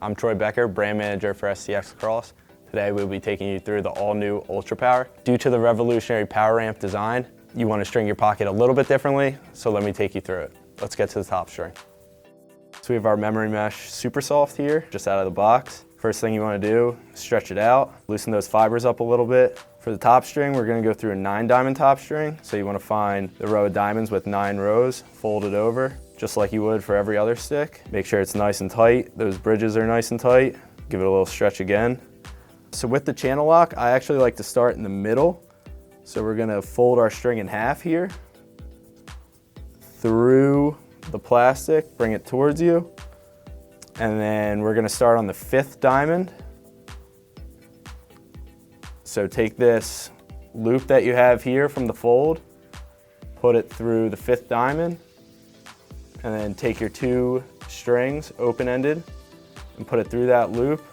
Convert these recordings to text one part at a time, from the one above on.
I'm Troy Becker, Brand Manager for STX Lacrosse. Today we'll be taking you through the all-new Ultra Power. Due to the revolutionary power ramp design, you want to string your pocket a little bit differently, so let me take you through it. Let's get to the top string. So we have our memory mesh super soft here, just out of the box. First thing you want to do, stretch it out, loosen those fibers up a little bit. For the top string, we're going to go through a 9-diamond top string. So you want to find the row of diamonds with 9 rows, fold it over, just like you would for every other stick. Make sure it's nice and tight. Those bridges are nice and tight. Give it a little stretch again. So with the channel lock, I actually like to start in the middle. So we're going to fold our string in half here, through the plastic, bring it towards you, and then we're going to start on the 5th diamond. So take this loop that you have here from the fold, put it through the 5th diamond, and then take your 2 strings, open-ended, and put it through that loop,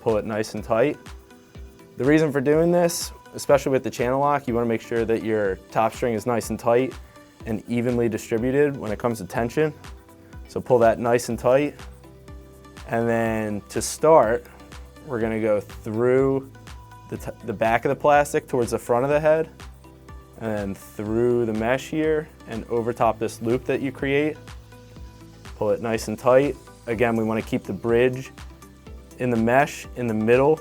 pull it nice and tight. The reason for doing this, especially with the channel lock, you want to make sure that your top string is nice and tight and evenly distributed when it comes to tension. So pull that nice and tight. And then to start, we're going to go through the back of the plastic towards the front of the head, and then through the mesh here and over top this loop that you create. Pull it nice and tight. Again, we want to keep the bridge in the mesh in the middle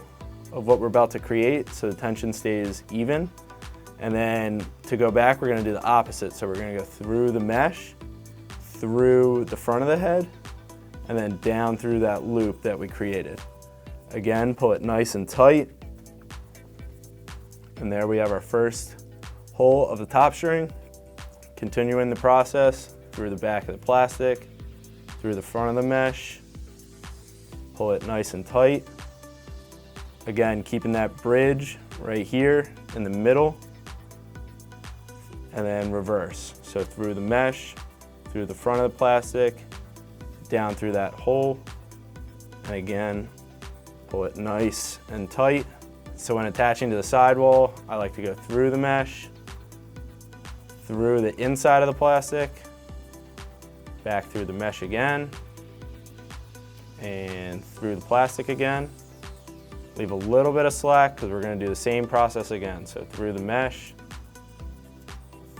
of what we're about to create so the tension stays even. And then to go back, we're going to do the opposite. So we're going to go through the mesh, through the front of the head, and then down through that loop that we created. Again, pull it nice and tight. And there we have our first hole of the top string. Continuing the process through the back of the plastic, through the front of the mesh, pull it nice and tight. Again, keeping that bridge right here in the middle, and then reverse. So through the mesh, through the front of the plastic, down through that hole, and again, pull it nice and tight. So when attaching to the sidewall, I like to go through the mesh, through the inside of the plastic, back through the mesh again, and through the plastic again. Leave a little bit of slack because we're going to do the same process again. So through the mesh,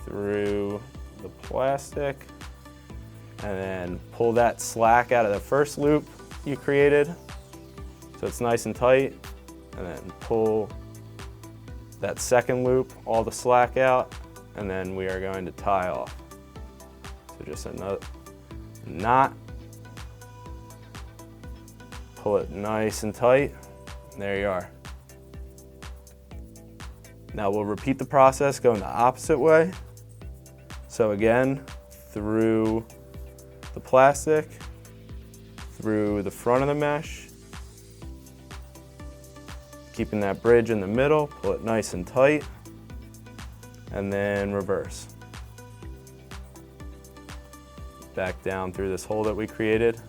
through the plastic, and then pull that slack out of the first loop you created so it's nice and tight, and then pull that second loop, all the slack out, and then we are going to tie off. So just another knot, pull it nice and tight, and there you are. Now we'll repeat the process going the opposite way. So again, through the plastic, through the front of the mesh, keeping that bridge in the middle, pull it nice and tight, and then reverse. Back down through this hole that we created,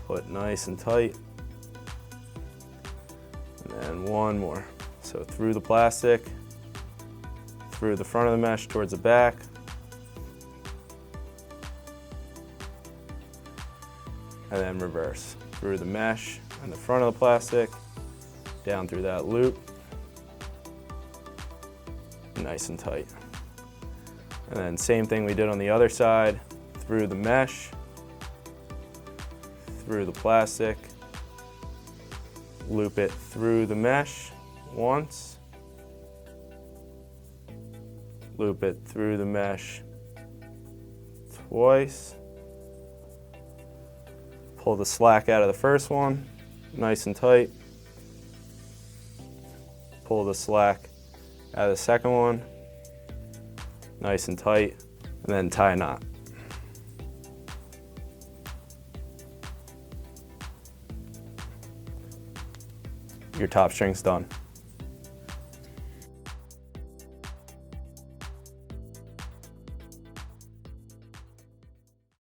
pull it nice and tight, and then one more. So through the plastic, through the front of the mesh towards the back, and then reverse. Through the mesh and the front of the plastic, down through that loop, nice and tight. And then same thing we did on the other side, through the mesh, through the plastic, loop it through the mesh once, loop it through the mesh twice, pull the slack out of the first one, nice and tight, pull the slack out of the second one, nice and tight, and then tie a knot. Your top string's done.